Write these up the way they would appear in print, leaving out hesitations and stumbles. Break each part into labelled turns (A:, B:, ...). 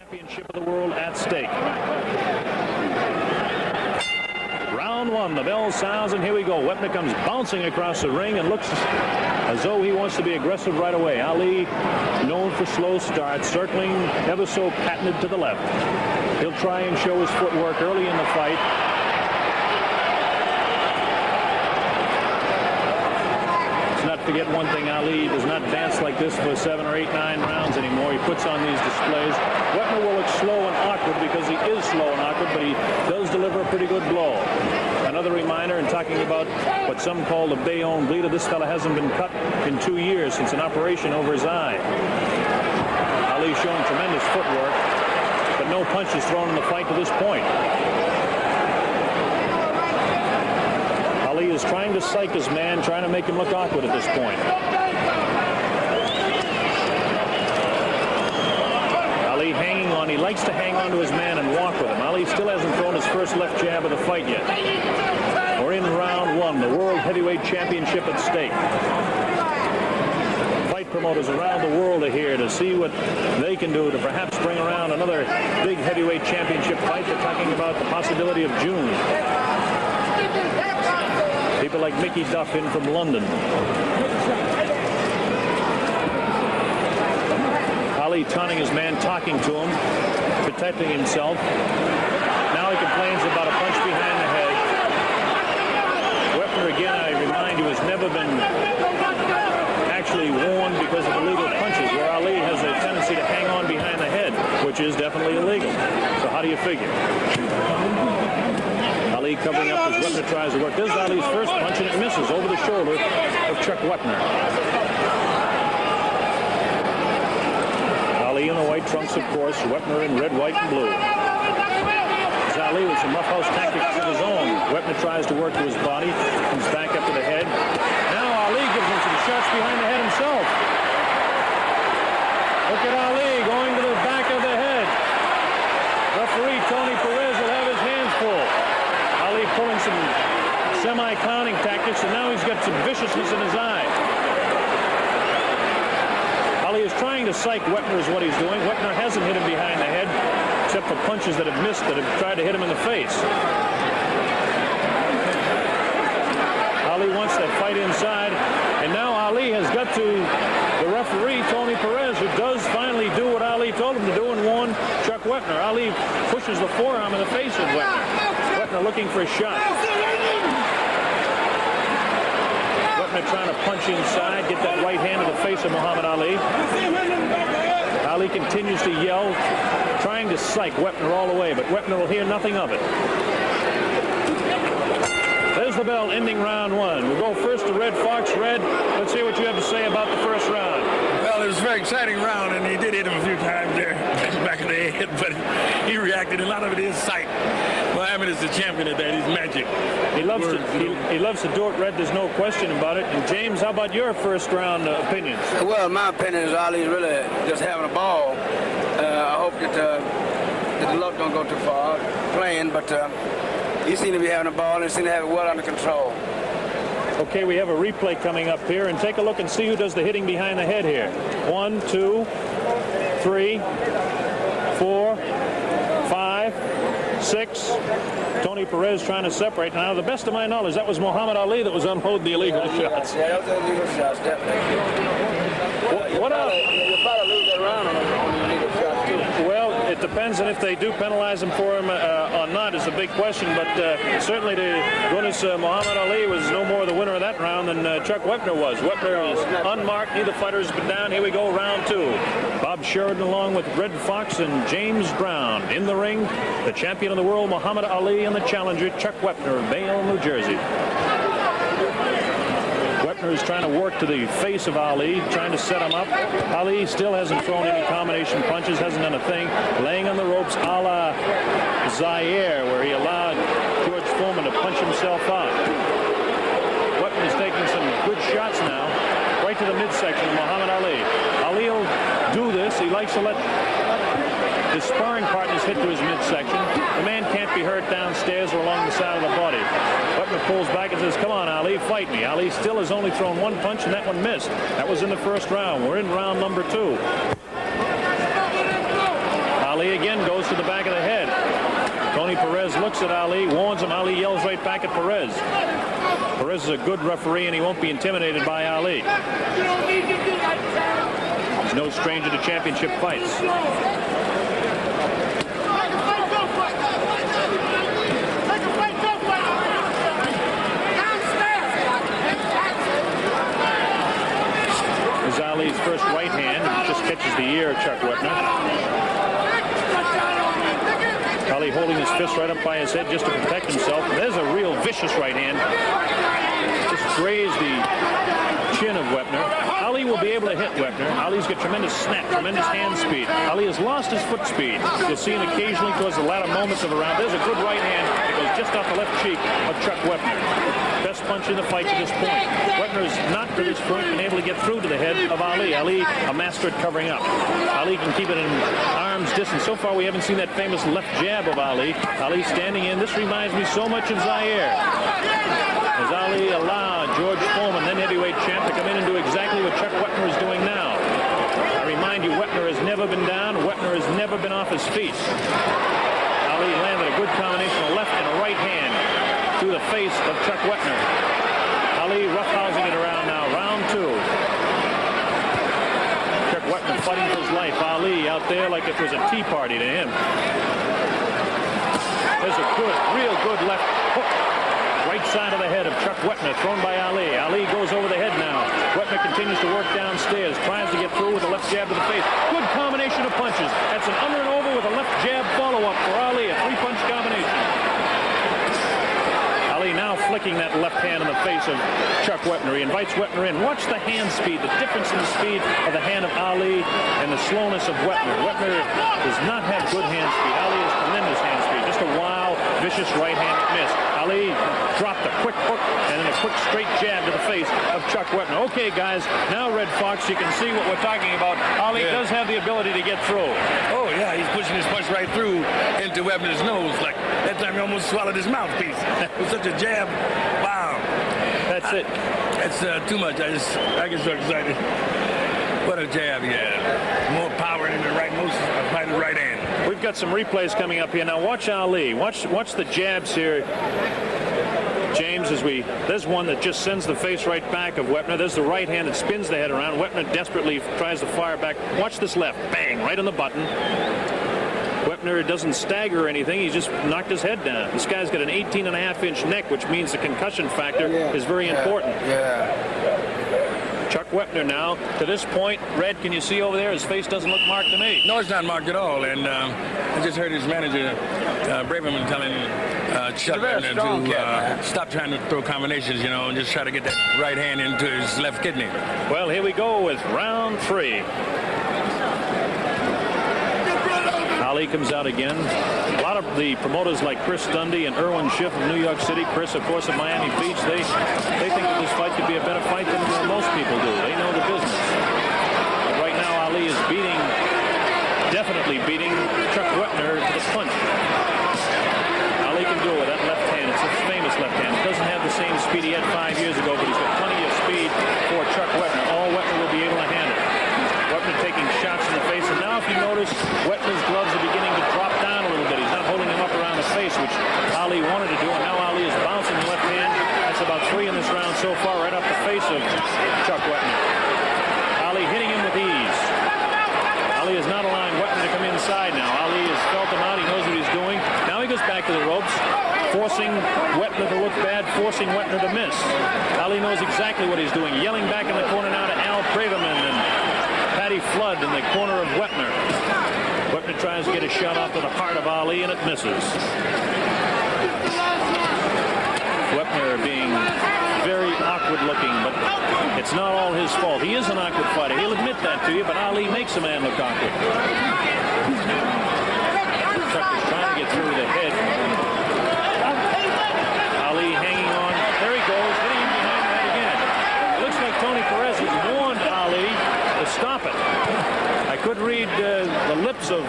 A: Championship of the world at stake. Round one, the bell sounds, and here we go. Wepner comes bouncing across the ring and looks as though he wants to be aggressive right away. Ali, known for slow starts, circling ever so patented to the left. He'll try and show his footwork early in the fight. Let's not forget one thing, Ali does not dance like this for 7 or 8, 9 rounds anymore. He puts on these displays. Wepner will look slow and awkward because he is slow and awkward, but he does deliver a pretty good blow. Another reminder, in talking about what some call the Bayonne bleeder, this fella hasn't been cut in 2 years since an operation over his eye. Ali's shown tremendous footwork, but no punches thrown in the fight to this point. Ali is trying to psych his man, trying to make him look awkward at this point. Ali hanging on. He likes to hang on to his man and walk with him. Ali still hasn't thrown his first left jab of the fight yet. We're in round one, the World Heavyweight Championship at stake. Fight promoters around the world are here to see what they can do to perhaps bring around another big heavyweight championship fight. They're talking about the possibility of June. People like Mickey Duff in from London. Ali taunting his man, talking to him, protecting himself. Now he complains about a punch behind the head. Wepner, again, I remind you, has never been actually warned because of illegal punches, where Ali has a tendency to hang on behind the head, which is definitely illegal. So how do you figure? Ali covering up as Wepner tries to work. This is Ali's first punch, and it misses over the shoulder of Chuck Wepner. Ali in the white trunks, of course. Wepner in red, white, and blue. It's Ali with some roughhouse tactics of his own. Wepner tries to work to his body, comes back up to the head. Now Ali gives him some shots behind the head himself. Look at Ali going to the back of the head. Referee Tony Perez will have his hands full. Ali pulling some semi-clowning tactics, and now he's got some viciousness in his eye. Ali is trying to psych Wepner is what he's doing. Wepner hasn't hit him behind the head, except for punches that have missed, that have tried to hit him in the face. Ali wants to fight inside, and now Ali has got to the referee, Tony Perez, who does finally do what Ali told him to do and warn Chuck Wepner. Ali pushes the forearm in the face of Wepner. Wepner looking for a shot. Wepner trying to punch inside, get that right hand to the face of Muhammad Ali. Ali continues to yell, trying to psych Wepner all the way, but Wepner will hear nothing of it. There's the bell, ending round one. We'll go first to Red Fox. Red, let's hear what you have to say about the first round.
B: Well, it was a very exciting round, and he did hit him a few times there, back in the head, but he reacted. A lot of it is sight. Muhammad is the champion at that. He's magic.
A: He loves to do it, Red. There's no question about it. And James, how about your first round opinions?
C: Well, my opinion is Ali's really just having a ball. I hope that the luck don't go too far playing, but he seems to be having a ball and he seems to have it well under control.
A: Okay, we have a replay coming up here, and take a look and see who does the hitting behind the head here. 1, 2, 3, 4, 5, 6. Tony Perez trying to separate. Now, to the best of my knowledge, that was Muhammad Ali that was unloading the illegal shots.
C: Yeah, that was illegal shots, definitely.
A: What else?
C: You'll probably lose that round on the illegal shots, too.
A: Well, it depends on if they do penalize him for him or not is a big question, but certainly to goodness, Muhammad Ali was no more the winner of that round than Chuck Wepner was. Wepner is unmarked. Neither fighter has been down. Here we go, round two. Bob Sheridan along with Red Fox and James Brown. In the ring, the champion of the world, Muhammad Ali, and the challenger, Chuck Wepner of Bayonne, New Jersey. Wepner is trying to work to the face of Ali, trying to set him up. Ali still hasn't thrown any combination punches, hasn't done a thing. Laying on the ropes a la Zaire, where he allowed George Foreman to punch himself out. Wepner is taking some good shots now, right to the midsection of Muhammad Ali. Ali will do this. He likes to let his sparring partners hit to his midsection. The man can't be hurt downstairs or along the side of the body. Wepner pulls back and says, come on, Ali, fight me. Ali still has only thrown one punch, and that one missed. That was in the first round. We're in round number two. Ali again. to the back of the head. Tony Perez looks at Ali, warns him. Ali yells right back at Perez. Perez is a good referee, and he won't be intimidated by Ali. He's no stranger to championship fights. Is Ali's first right hand. Just catches the ear of Chuck Wepner. Ali holding his fist right up by his head just to protect himself. There's a real vicious right hand. Just grazed the chin of Wepner. Ali will be able to hit Wepner. Ali's got tremendous snap, tremendous hand speed. Ali has lost his foot speed. You'll see him occasionally towards the latter moments of the round. There's a good right hand that goes just off the left cheek of Chuck Wepner. Best punch in the fight to this point. Wepner has not to this point been able to get through to the head of Ali. Ali, a master at covering up. Ali can keep it in arm's distance. So far, we haven't seen that famous left jab of Ali. Ali standing in. This reminds me so much of Zaire. As Ali allowed George Foreman, then heavyweight champ, to come in and do exactly what Chuck Wepner is doing now. I remind you, Wepner has never been down. Wepner has never been off his feet. Ali landed a good combination of left and a right hand to the face of Chuck Wepner. Ali roughhousing it around now. Round two. Chuck Wepner fighting for his life. Ali out there like it was a tea party to him. There's a good, real good left hook. Right side of the head of Chuck Wepner, thrown by Ali. Ali goes over the head now. Wepner continues to work downstairs, tries to get through with a left jab to the face. Good combination of punches. That's an under and over with a left jab follow-up for Ali, a three-punch combination. Ali now flicking that left hand in the face of Chuck Wepner. He invites Wepner in. Watch the hand speed, the difference in the speed of the hand of Ali and the slowness of Wepner. Wepner does not have good hand speed. Ali has tremendous hand speed. Just a wild, vicious right-handed miss. Ali dropped a quick hook and then a quick straight jab to the face of Chuck Wepner. Okay, guys, now Red Fox, you can see what we're talking about. Ali does have the ability to get through.
B: Oh, yeah, he's pushing his punch right through into Webner's nose. Like that time he almost swallowed his mouthpiece. With such a jab. Wow.
A: That's it.
B: That's too much. I get so excited. What a jab he had. More power in the right hand.
A: We've got some replays coming up here. Now watch Ali. Watch the jabs here. James, there's one that just sends the face right back of Wepner. There's the right hand that spins the head around. Wepner desperately tries to fire back. Watch this left. Bang, right on the button. Wepner doesn't stagger or anything. He just knocked his head down. This guy's got an 18.5-inch neck, which means the concussion factor is very important. Chuck Wepner now, to this point, Red, can you see over there? His face doesn't look marked to me.
B: No, it's not marked at all. And I just heard his manager, Braverman, telling Chuck Wepner to stop trying to throw combinations, and just try to get that right hand into his left kidney.
A: Well, here we go with round three. Ali comes out again. A lot of the promoters like Chris Dundee and Erwin Schiff of New York City, Chris, of course, of Miami Beach, they think that this fight could be a better fight than most people do. They know the business. But right now, Ali is definitely beating Chuck Wepner to the punch. Ali can do it with that left hand. It's a famous left hand. It doesn't have the same speed he had 5 years ago, but he's got plenty of speed for Chuck Wepner. All Wepner will be able to handle. Wepner taking shots in the face, and now if you notice, Wepner's gloves are beginning to drop down a little bit. He's not holding him up around the face, which Ali wanted to do, and now Ali is bouncing the left hand. That's about three in this round so far, right off the face of Chuck Wepner. Ali hitting him with ease. Ali is not allowing Wepner to come inside now. Ali has felt him out. He knows what he's doing. Now he goes back to the ropes, forcing Wepner to look bad, forcing Wepner to miss. Ali knows exactly what he's doing. Yelling back in the corner now to Al Braverman and Patty Flood in the corner of Wepner. Wepner tries to get a shot off to the heart of Ali, and it misses. Wepner being very awkward looking, but it's not all his fault. He is an awkward fighter. He'll admit that to you, but Ali makes a man look awkward. Chuck is trying to get through the head. Ali hanging on. There he goes, hitting him behind the head again. It looks like Tony Perez has warned Ali to stop it. I could read the lips of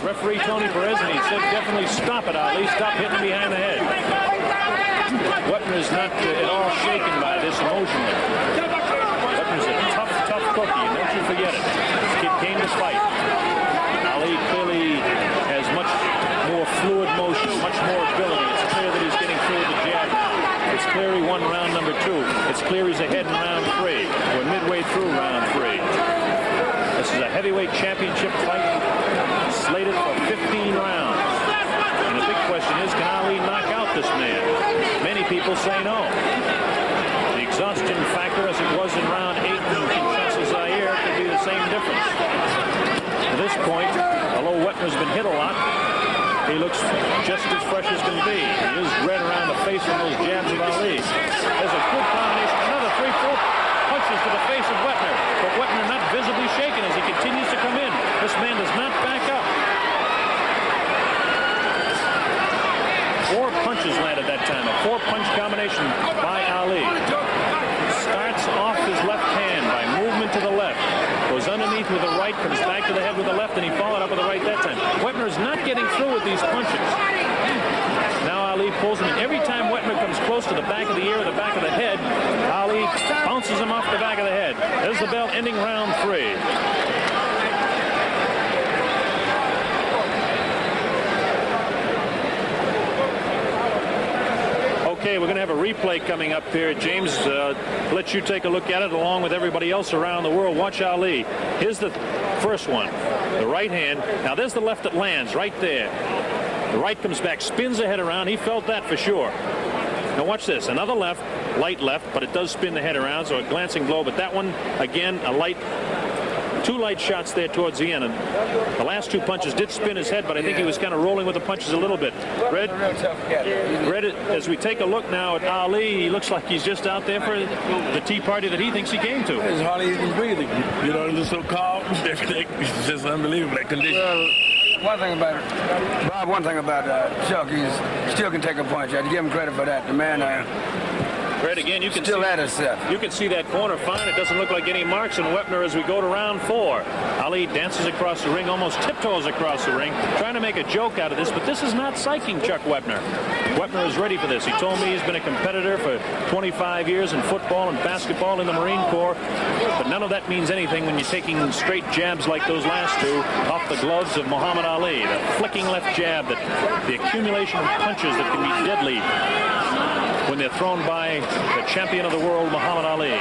A: referee Tony Perez, and he said, definitely stop it, Ali. Stop hitting behind the head. Wepner is not at all shaken by this emotionally. Wepner's a tough cookie, and don't you forget it. This kid came to fight. Ali clearly has championship fight slated for 15 rounds. And the big question is, can Ali knock out this man? Many people say no. The exhaustion factor, as it was in round 8 in Kinshasa, Zaire, could be the same difference. At this point, although Wepner's been hit a lot, he looks just as fresh as can be. He is red around the face from those jabs of Ali. There's a good combination. Another 3-4 punches to the face of Wepner. But Wepner not visibly shaken as he continues to come in. This man does not back up. 4 punches landed that time. A 4-punch combination by Ali. Starts off his left hand by movement to the left. Goes underneath with the right, comes back to the head with the left, and he followed up with the right that time. Wepner's not getting through with these punches. Now Ali pulls him in. Every time Wepner comes close to the back of the ear or the back of the head, Ali bounces him off the back of the head. There's the bell ending round 3. Okay, we're going to have a replay coming up here. James, let you take a look at it along with everybody else around the world. Watch Ali. Here's the first one, the right hand. Now there's the left that lands right there. The right comes back, spins the head around. He felt that for sure. Now watch this. Another left, light left, but it does spin the head around, so a glancing blow. But that one, again, a light. 2 light shots there towards the end. And the last 2 punches did spin his head, but I think he was kind of rolling with the punches a little bit. Red, as we take a look now at Ali, he looks like he's just out there for the tea party that he thinks he came to.
B: He's hardly even breathing. You know, he's so calm. Everything. It's just unbelievable, that condition.
C: Well, one thing about Chuck, he still can take a punch. I'd give him credit for that. The man
A: Fred, again, you can
C: still at himself.
A: You can see that corner fine. It doesn't look like any marks on Wepner as we go to round 4. Ali dances across the ring, almost tiptoes across the ring, trying to make a joke out of this, but this is not psyching Chuck Wepner. Wepner is ready for this. He told me he's been a competitor for 25 years in football and basketball in the Marine Corps, but none of that means anything when you're taking straight jabs like those last 2 off the gloves of Muhammad Ali. The flicking left jab, the accumulation of punches that can be deadly when they're thrown by the champion of the world, Muhammad Ali.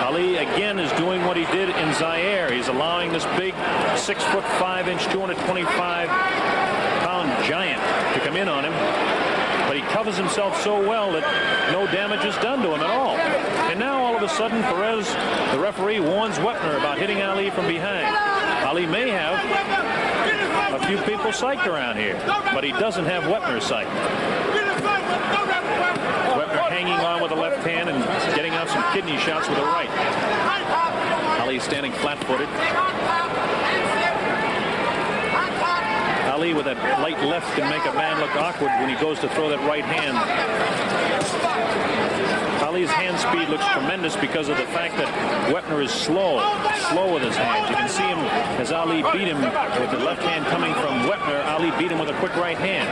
A: Ali again is doing what he did in Zaire. He's allowing this big 6'5", 225-pound giant to come in on him. But he covers himself so well that no damage is done to him at all. And now all of a sudden, Perez, the referee, warns Wepner about hitting Ali from behind. Ali may have a few people psyched around here, but he doesn't have Wepner psyched. Wepner hanging on with the left hand and getting out some kidney shots with the right. Ali standing flat-footed. Ali with that light left can make a man look awkward when he goes to throw that right hand. Ali's hand speed looks tremendous because of the fact that Wepner is slow with his hands. You can see him as Ali beat him with the left hand coming from Wepner. Ali beat him with a quick right hand.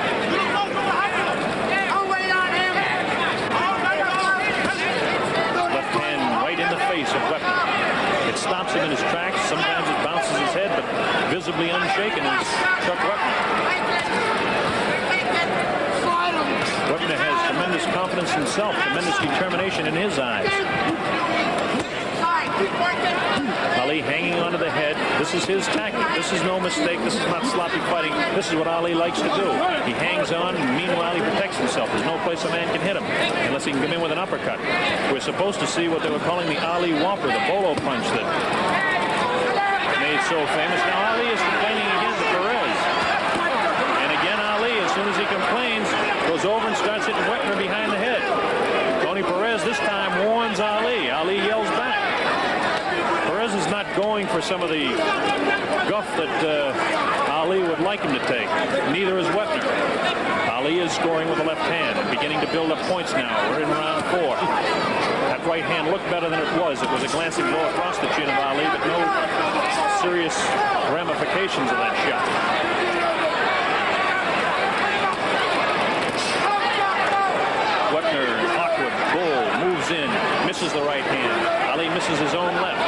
A: Left hand right in the face of Wepner. It stops him in his tracks. Sometimes it bounces his head, but visibly unshaken is Chuck Wepner. Wepner has tremendous confidence in himself, tremendous determination in his eyes. Ali hanging onto the head. This is his tactic. This is no mistake. This is not sloppy fighting. This is what Ali likes to do. He hangs on, and meanwhile he protects himself. There's no place a man can hit him unless he can come in with an uppercut. We're supposed to see what they were calling the Ali Whopper, the bolo punch that made so famous. Now Ali is complaining again to Perez. And again Ali, as soon as he complains, goes over and starts hitting Wepner behind the head. Tony Perez this time warns Ali. Ali yells back. Perez is not going for some of the guff that Ali would like him to take. Neither is Wepner. Ali is scoring with the left hand and beginning to build up points now. We're in round 4. That right hand looked better than it was. It was a glancing blow across the chin of Ali, but no serious ramifications of that shot. Wepner, awkward, bull, moves in, misses the right hand. Ali misses his own left.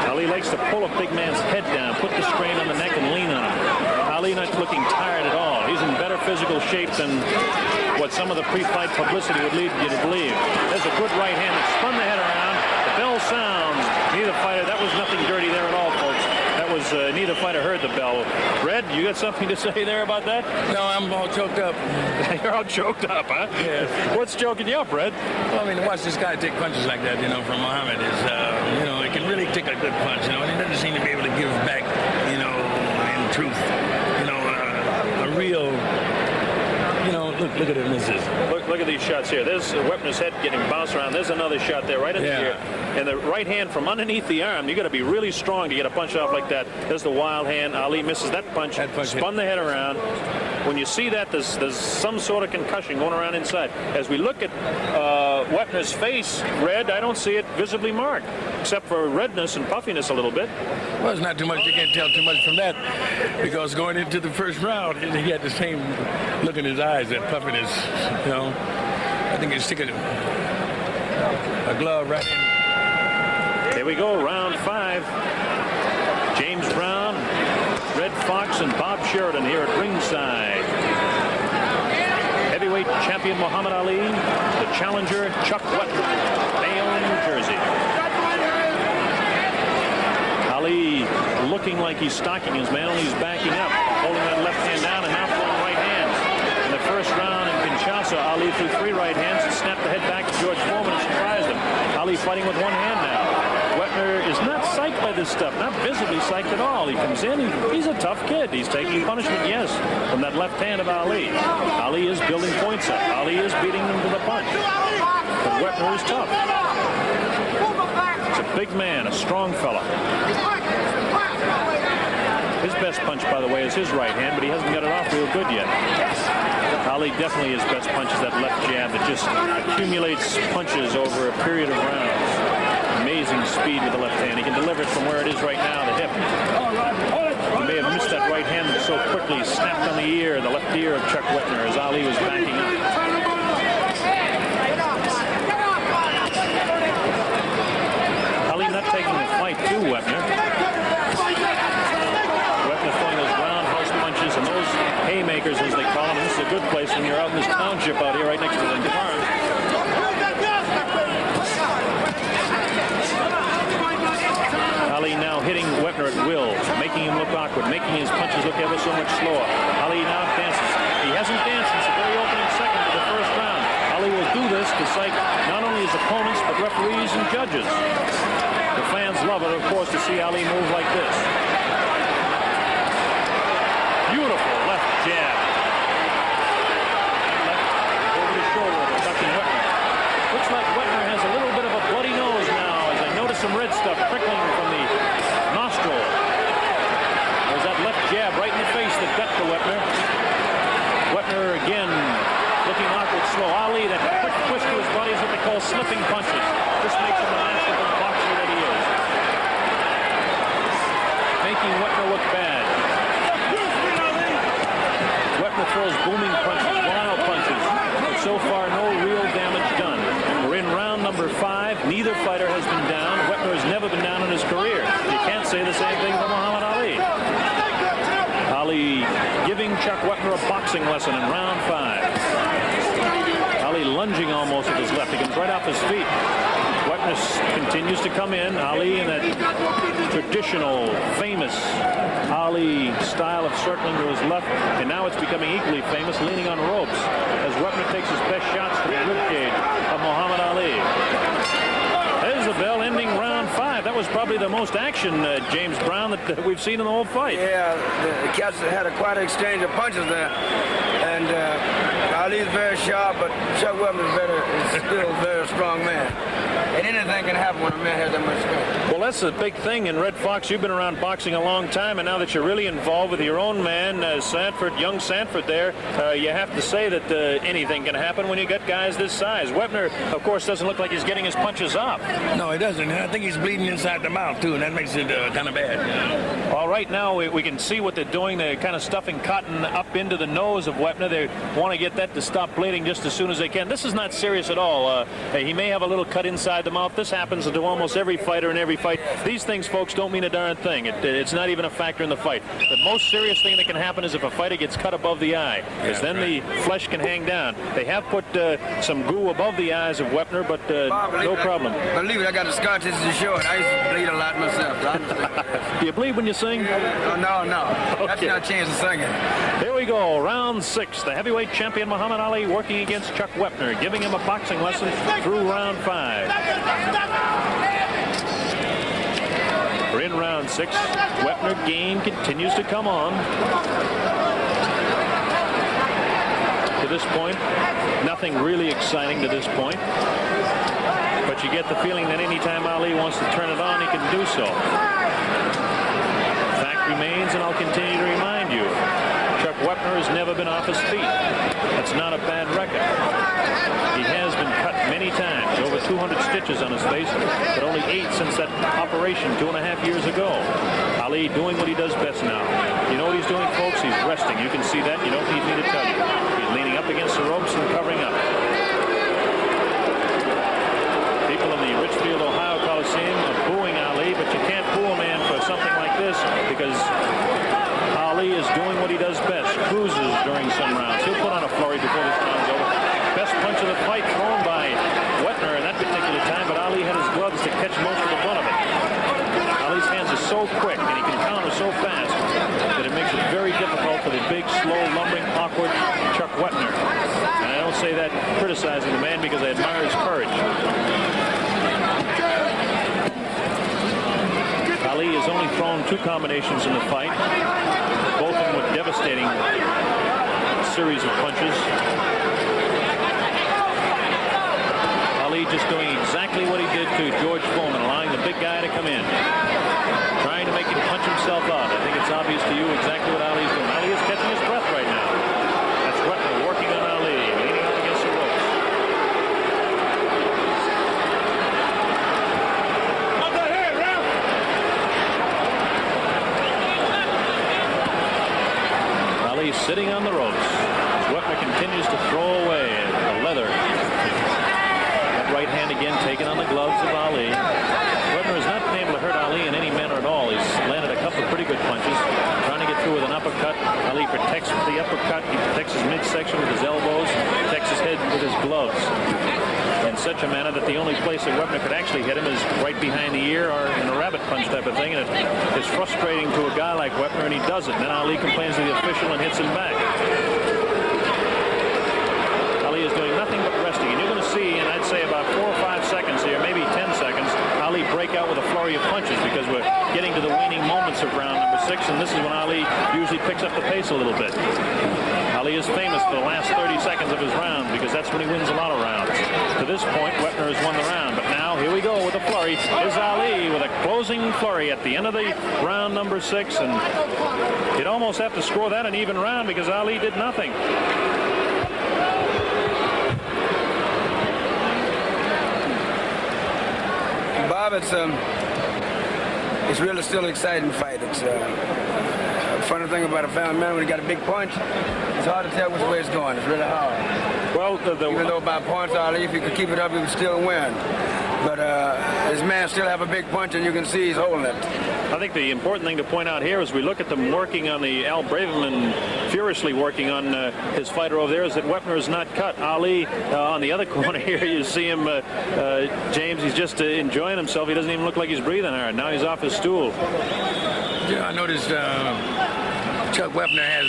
A: Ali likes to pull a big man's head down, put the strain on the neck and lean on him. Ali not looking tired at all. He's in better physical shape than what some of the pre-fight publicity would lead you to believe. There's a good right hand that spun the head around. The bell sounds. Neither fighter, that was nothing dirty there at all, folks. That was, neither fighter heard the bell. Red, you got something to say there about that?
B: No, I'm all choked up.
A: You're all choked up, huh?
B: Yes.
A: What's choking you up, Red?
B: Well, I mean, to watch this guy take punches like that, from Muhammad is, he can really take a good punch, and he doesn't seem to be able to give back, in truth, a real, look at it, misses.
A: Look at these shots here. There's Wepner's head getting bounced around. There's another shot there right in the ear. And the right hand from underneath the arm, you got to be really strong to get a punch off like that. There's the wild hand. Ali misses that punch, spun the head around. When you see that, there's some sort of concussion going around inside. As we look at Wepner's face, Red, I don't see it visibly marked, except for redness and puffiness a little bit.
B: Well, it's not too much. You can't tell too much from that, because going into the first round, he had the same look in his eyes, that puffiness. I think he's sticking a glove right in.
A: Here we go, round 5. James Brown, Red Fox, and Bob Sheridan here at ringside. Heavyweight champion Muhammad Ali, the challenger Chuck Wepner, Bayonne, New Jersey. Ali looking like he's stalking his man, only he's backing up, holding that left hand down and now throwing right hands. In the first round in Kinshasa, Ali threw 3 right hands and snapped the head back to George Foreman and surprised him. Ali fighting with one hand now. Wepner is not psyched by this stuff, not visibly psyched at all. He comes in, he's a tough kid. He's taking punishment, yes, from that left hand of Ali. Ali is building points up. Ali is beating him to the punch. But Wepner is tough. He's a big man, a strong fella. His best punch, by the way, is his right hand, but he hasn't got it off real good yet. Ali definitely his best punch is that left jab that just accumulates punches over a period of rounds. Amazing speed with the left hand. He can deliver it from where it is right now, the hip. He may have missed that right hand so quickly. He snapped on the ear, the left ear of Chuck Wepner as Ali was backing up. Ali not taking the fight to Wepner. Wepner throwing those roundhouse punches and those haymakers, as they call them. This is a good place when you're out in this township out here right next to the farm. Ali now hitting Wepner at will, making him look awkward, making his punches look ever so much slower. Ali now dances. He hasn't danced since the very opening second of the first round. Ali will do this to psych not only his opponents, but referees and judges. The fans love it, of course, to see Ali move like this. Beautiful left jab. Left over the shoulder of attacking Wepner. Looks like Wepner has a little bit of a bloody nose now, as I notice some red stuff trickling from the nostril. There's that left jab right in the face that got to Wepner. Wepner again looking awkward, slow. Ali, that quick twist to his body is what they call slipping punches. This makes him a masterful boxer that he is. Making Wepner look bad. Wepner throws booming punches, wild punches, but so far no real damage done. We're in round number 5. Neither fighter has been down. Wepner has never been down in his career. You can't say the same thing for Muhammad Ali. Ali giving Chuck Wepner a boxing lesson in round 5. Ali lunging almost with his left. He comes right off his feet. Wepner continues to come in. Ali in that traditional, famous Ali style of circling to his left, and now it's becoming equally famous, leaning on ropes, as Wepner takes his best shots to the ribcage of Muhammad Ali. There's the bell ending round 5. That was probably the most action, James Brown, that we've seen in the whole fight.
C: Yeah, the cats had quite an exchange of punches there. And Ali's very sharp, but Chuck Wepner is still a very strong man. And anything can happen when a man has that much strength.
A: Well, that's a big thing. And Red Fox, you've been around boxing a long time, and now that you're really involved with your own man, Sanford, young Sanford there, you have to say that anything can happen when you get guys this size. Wepner, of course, doesn't look like he's getting his punches off.
B: No, he doesn't. And I think he's bleeding inside the mouth, too, and that makes it kind of bad.
A: All right, now we can see what they're doing. They're kind of stuffing cotton up into the nose of Wepner. They want to get that to stop bleeding just as soon as they can. This is not serious at all. He may have a little cut inside inside the mouth. This happens to almost every fighter in every fight. These things, folks, don't mean a darn thing. It's not even a factor in the fight. The most serious thing that can happen is if a fighter gets cut above the eye, because then the flesh can hang down. They have put some goo above the eyes of Wepner, but no problem.
C: Believe it, I got a scar tissue to show it. I used to bleed a lot myself. So I understand.
A: Do you bleed when you sing?
C: No. That's
A: Okay.
C: not a chance of singing.
A: Here we go, round 6. The heavyweight champion Muhammad Ali working against Chuck Wepner, giving him a boxing lesson through round 5. We're in round 6. Wepner game continues to come on. To this point, nothing really exciting to this point. But you get the feeling that anytime Ali wants to turn it on, he can do so. Fact remains, and I'll continue to remind you, Chuck Wepner has never been off his feet. That's not a bad record. He has been cut many times, over 200 stitches on his face, but only 8 since that operation 2.5 years ago. Ali doing what he does best now. You know what he's doing, folks? He's resting. You can see that. You don't need me to tell you. He's leaning up against the ropes and covering up. People in the Richfield, Ohio Coliseum are booing Ali, but you can't boo a man for something like this because Ali is doing what he does best. Cruises during some rounds. He'll put on a flurry before this round's over. Best punch of the fight thrown by Wepner in that particular time, but Ali had his gloves to catch most of the brunt of it. Ali's hands are so quick and he can counter so fast that it makes it very difficult for the big, slow, lumbering, awkward Chuck Wepner. And I don't say that criticizing the man because I admire his courage. Ali has only thrown 2 combinations in the fight, both of them with devastating series of punches. Ali just doing exactly what he did to George Foreman, allowing the big guy to come in, trying to make him punch himself out. I think it's obvious to you exactly what Ali's doing. Ali is catching his breath right now. That's Wepner working on Ali, leaning up against the ropes. Ali sitting on the ropes. Wepner continues to throw away the leather. Right hand again taken on the gloves of Ali. Wepner has not been able to hurt Ali in any manner at all. He's landed a couple of pretty good punches, trying to get through with an uppercut. Ali protects with the uppercut. He protects his midsection with his elbows, protects his head with his gloves in such a manner that the only place that Wepner could actually hit him is right behind the ear or in a rabbit punch type of thing. And it is frustrating to a guy like Wepner, and he does it. And then Ali complains to the official and hits him back. Ali is doing nothing but resting, and you're going to see, and I'd say about 4 or 5 seconds here, maybe 10 seconds, Ali break out with a flurry of punches because we're getting to the waning moments of round number 6, and this is when Ali usually picks up the pace a little bit. Ali is famous for the last 30 seconds of his round because that's when he wins a lot of rounds. To this point, Wepner has won the round, but now here we go with a flurry. Here's Ali with a closing flurry at the end of the round number 6, and you'd almost have to score that an even round because Ali did nothing.
C: Bob, it's really still an exciting fight. It's the funny thing about a family man, when he got a big punch, it's hard to tell which way it's going. It's really hard.
A: Well,
C: even though by points, Ali, if he could keep it up, he would still win. But his man still have a big punch, and you can see he's holding it.
A: I think the important thing to point out here as we look at them working on the Al Braverman, furiously working on his fighter over there, is that Wepner is not cut. Ali on the other corner here, you see him, James, he's just enjoying himself. He doesn't even look like he's breathing hard. Now he's off his stool.
B: Yeah, I noticed Chuck Wepner has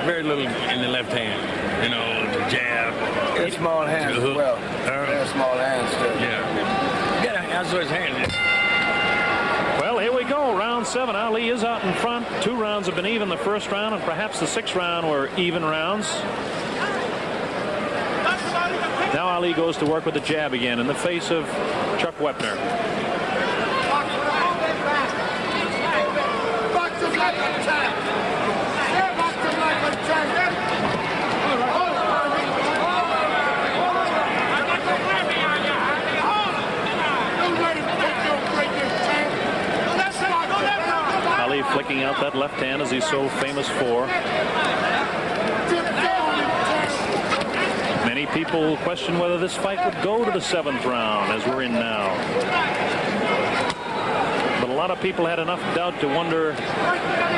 B: very little in the left hand. You know, the jab.
C: It's small hands as well. Very small hands, too.
B: Yeah, I saw his hands.
A: Well, here we go. Round 7. Ali is out in front. 2 rounds have been even. The first round and perhaps the 6th round were even rounds. Now Ali goes to work with the jab again in the face of Chuck Wepner. Ali flicking out that left hand as he's so famous for. Many people question whether this fight would go to the 7th round, as we're in now. But a lot of people had enough doubt to wonder,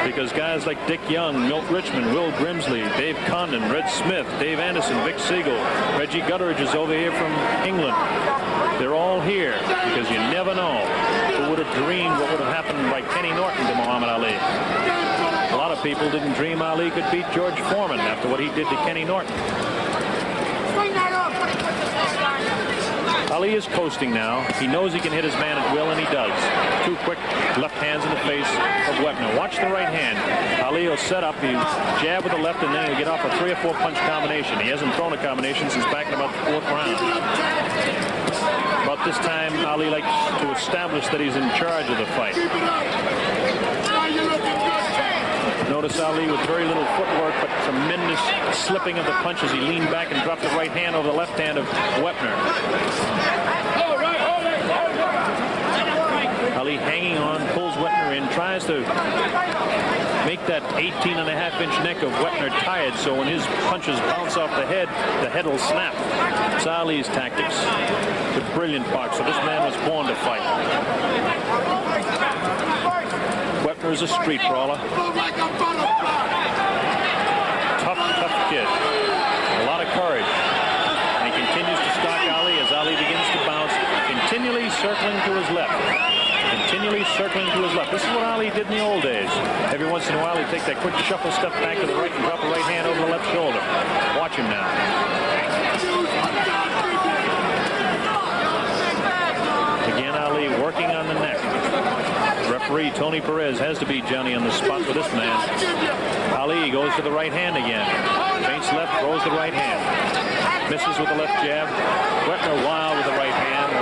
A: because guys like Dick Young, Milt Richmond, Will Grimsley, Dave Condon, Red Smith, Dave Anderson, Vic Siegel, Reggie Gutteridge is over here from England. They're all here because you never know. Who would have dreamed what would have happened by Kenny Norton to Muhammad Ali? A lot of people didn't dream Ali could beat George Foreman after what he did to Kenny Norton. Ali is coasting now. He knows he can hit his man at will, and he does. 2 quick left hands in the face of Wepner. Watch the right hand. Ali will set up. He'll jab with the left, and then he'll get off a 3 or 4 punch combination. He hasn't thrown a combination since back in about the 4th round. About this time, Ali likes to establish that he's in charge of the fight. Notice Ali with very little footwork, but tremendous slipping of the punches. He leaned back and dropped the right hand over the left hand of Wepner. Ali hanging on, pulls Wepner in, tries to make that 18.5-inch neck of Wepner tired, so when his punches bounce off the head will snap. It's Ali's tactics. It's a brilliant boxer. This man was born to fight. Wepner is a street brawler. Tough kid. A lot of courage. And he continues to stalk Ali as Ali begins to bounce, continually circling to his left. Continually circling to his left. This is what Ali did in the old days. Every once in a while, he'd take that quick shuffle step back to the right and drop the right hand over the left shoulder. Watch him now. Again, Ali working on the neck. Referee Tony Perez has to beat Johnny on the spot for this man. Ali goes to the right hand again. Feints left, throws the right hand. Misses with the left jab. Wepner wild with the right hand.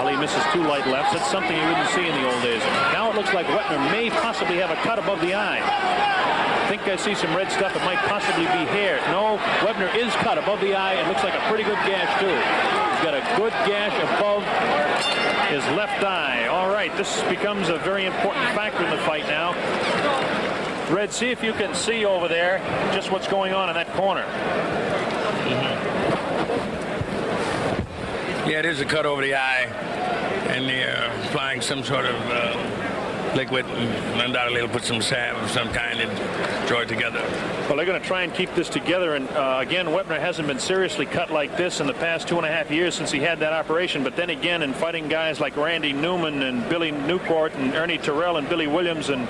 A: Ali misses 2 light lefts. That's something you wouldn't see in the old days. Now it looks like Wepner may possibly have a cut above the eye. I think I see some red stuff. It might possibly be hair. No, Wepner is cut above the eye. It looks like a pretty good gash, too. He's got a good gash above his left eye. All right, this becomes a very important factor in the fight now. Red, see if you can see over there just what's going on in that corner.
B: Yeah, it is a cut over the eye, and they're applying some sort of liquid, and undoubtedly it'll put some salve of some kind and draw it together.
A: Well, they're going to try and keep this together, and again, Wepner hasn't been seriously cut like this in the past 2.5 years since he had that operation, but then again, in fighting guys like Randy Newman and Billy Newport and Ernie Terrell and Billy Williams and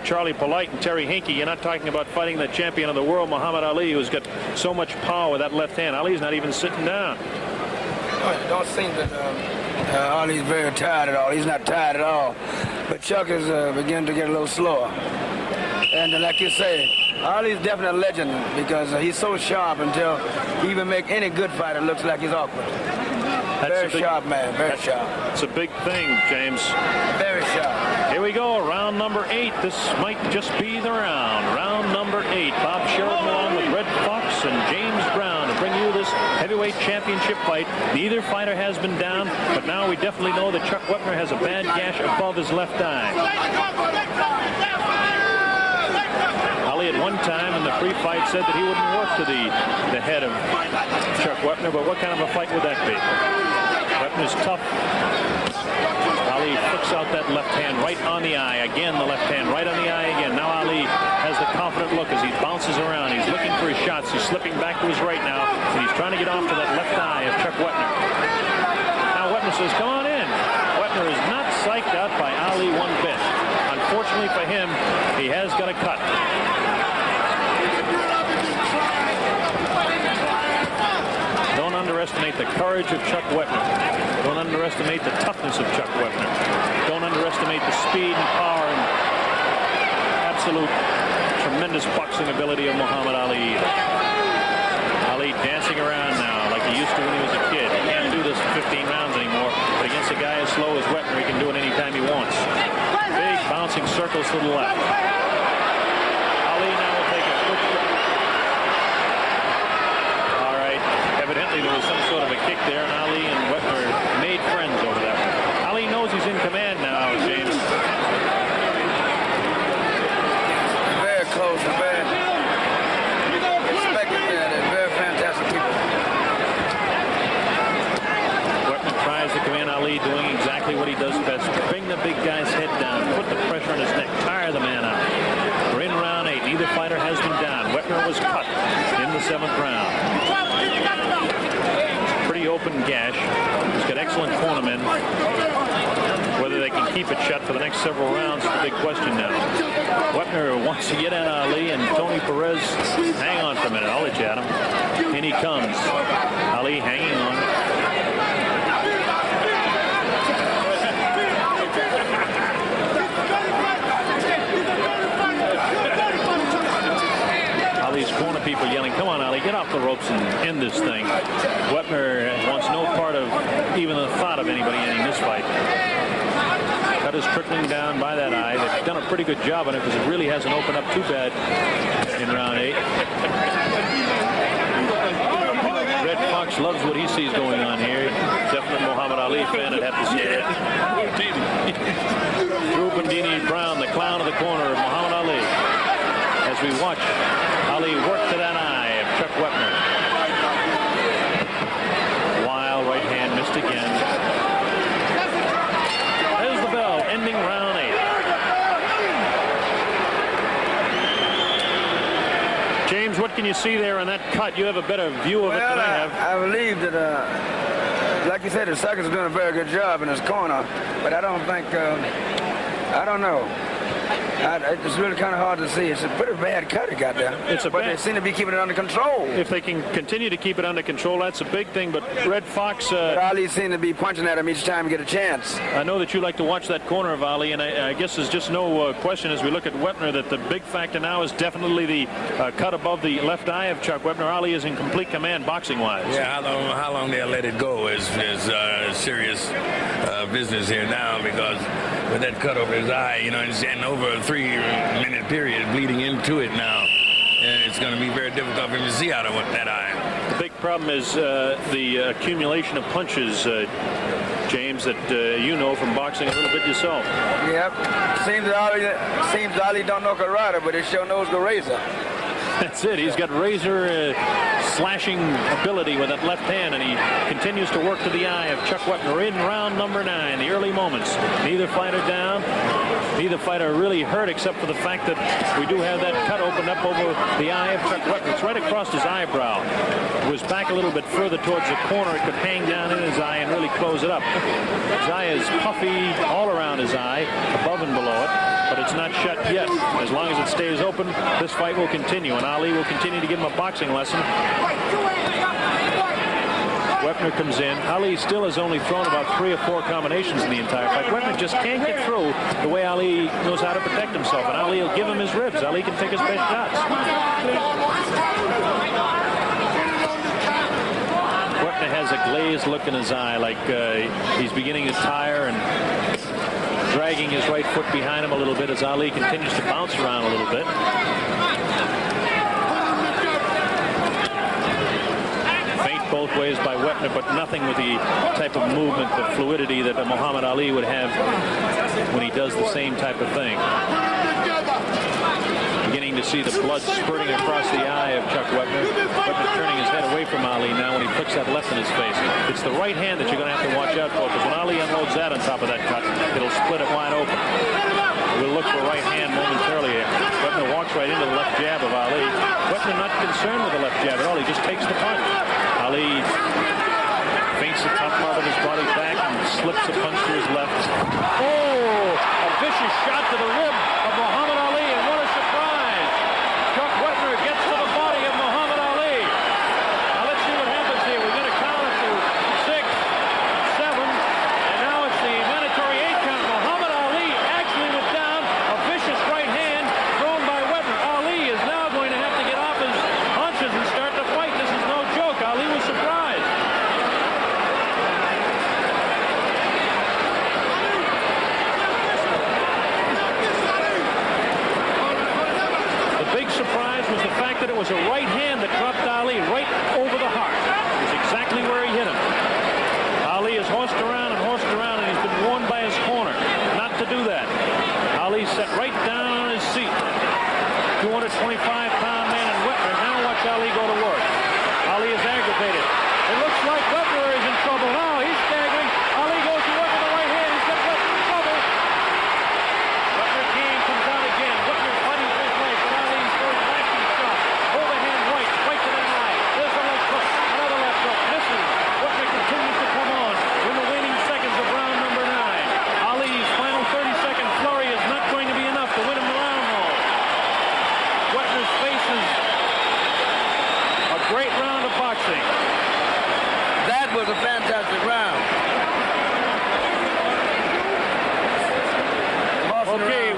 A: Charlie Polite and Terry Hinkey, you're not talking about fighting the champion of the world, Muhammad Ali, who's got so much power with that left hand. Ali's not even sitting down.
C: It don't seem that Ali's very tired at all. He's not tired at all. But Chuck is beginning to get a little slower. And like you say, Ali's definitely a legend because he's so sharp until he even make any good fighter looks like he's awkward. Very sharp man, very sharp.
A: It's a big thing, James.
C: Very sharp.
A: Here we go, round number 8. This might just be the round. Round number 8. Bob Sheridan along with Red Fox and James Brown to bring you this heavyweight championship fight. Neither fighter has been down, but now we definitely know that Chuck Wepner has a bad gash above his left eye. Ali at one time in the pre-fight said that he wouldn't work to the head of Chuck Wepner, but what kind of a fight would that be? Wepner's tough. Ali flicks out that left hand right on the eye. Again, the left hand right on the eye again. Now Ali has the confident look as he bounces around. He's looking for his shots. He's slipping back to his right now, and he's trying to get off to that left eye of Chuck Wepner. Now Wepner says, come on in. Wepner is not psyched out by Ali one bit. Unfortunately for him, he has got a cut. Don't underestimate the courage of Chuck Wepner. Don't underestimate the toughness of Chuck Wepner. Don't underestimate the speed and power and absolute tremendous boxing ability of Muhammad Ali either. Ali dancing around now like he used to when he was a kid. He can't do this for 15 rounds anymore, but against a guy as slow as Wepner, he can do it anytime he wants. Big bouncing circles to the left. Ali now will take a quick shot. All right. Evidently there was some sort of a kick there, and Ali and Wepner made friends over that. Ali knows he's in command now, James.
C: Very close and very respect
A: Ali does best. Bring the big guy's head down, put the pressure on his neck, tire the man out. We're in round 8. Neither fighter has been down. Wepner was cut in the 7th round. Pretty open gash. He's got excellent cornermen. Whether they can keep it shut for the next several rounds is the big question now. Wepner wants to get at Ali, and Tony Perez, hang on for a minute. I'll let you at him. In he comes. Ali hanging on. Ali's corner people yelling, come on, Ali, get off the ropes and end this thing. Wepner wants no part of even the thought of anybody ending this fight. Cut is trickling down by that eye. They've done a pretty good job on it because it really hasn't opened up too bad in round 8. Red Fox loves what he sees going on here. Definitely Muhammad Ali fan, I'd have to say that. Drew Bandini Brown, the clown of the corner of Muhammad Ali. As we watch Ali work to that eye of Chuck Wepner. Wild right hand missed again. There's the bell, ending round 8. James, what can you see there in that cut? You have a better view of it than I have.
C: I believe that, like you said, the Suckers doing a very good job in his corner, but I don't think, I don't know. It's really kind of hard to see. It's a pretty bad cut he got there. But they seem to be keeping it under control.
A: If they can continue to keep it under control, that's a big thing. But Red Fox...
C: but Ali seemed to be punching at him each time to get a chance.
A: I know that you like to watch that corner of Ali, and I guess there's just no question as we look at Wepner that the big factor now is definitely the cut above the left eye of Chuck Wepner. Ali is in complete command boxing-wise.
B: Yeah, how long they'll let it go is serious business here now, because with that cut over his eye, you know, and over a 3-minute period bleeding into it now, and it's going to be very difficult for him to see out of that eye.
A: The big problem is the accumulation of punches, James, that you know from boxing a little bit yourself.
C: Yep. Seems Ali don't know karate, but he sure knows the razor.
A: That's it. He's got razor slashing ability with that left hand, and he continues to work to the eye of Chuck Wepner in round number 9, the early moments. Neither fighter down. Neither fighter really hurt, except for the fact that we do have that cut opened up over the eye of Chuck Wepner. It's right across his eyebrow. It was back a little bit further towards the corner. It could hang down in his eye and really close it up. His eye is puffy all around his eye, above and below it, but it's not shut yet. As long as it stays open, this fight will continue, and Ali will continue to give him a boxing lesson. Wepner comes in. Ali still has only thrown about 3 or 4 combinations in the entire fight. Wepner just can't get through the way Ali knows how to protect himself, and Ali will give him his ribs. Ali can take his best shots. Wepner has a glazed look in his eye, like he's beginning to tire and dragging his right foot behind him a little bit as Ali continues to bounce around a little bit. Both ways by Wepner, but nothing with the type of movement, the fluidity that Muhammad Ali would have when he does the same type of thing. Beginning to see the blood spurting across the eye of Chuck Wepner. Wepner turning his head away from Ali now when he puts that left in his face. It's the right hand that you're going to have to watch out for, because when Ali unloads that on top of that cut, it'll split it wide open. We'll look for right hand momentarily. Wepner walks right into the left jab of Ali. Wepner not concerned with the left jab at all. He just takes the punch. Ali feints the top part of his body back and slips a punch to his left. Oh, a vicious shot to the rib of Muhammad Ali, and what a surprise. Chuck Wepner gets to the body of Muhammad Ali. Now let's see what happens here. We're going to count it to 6, 7, and now it's the mandatory 8 count. Muhammad Ali actually went down. A vicious right hand thrown by Wepner. Ali is now going to have to get off his punches and start the fight. This is no joke. Ali was surprised. The big surprise was the fact that it was a right hand that dropped Ali right over the heart. It was exactly where he hit him. Ali has horsed around, and he's been warned by his corner not to do that. Ali sat right down on his seat. 225-pound man, and Wepner. Now watch Ali go to work. Ali is aggravated. It looks like Wepner is in trouble now. He's staggering. Ali goes to work with the right hand. He's got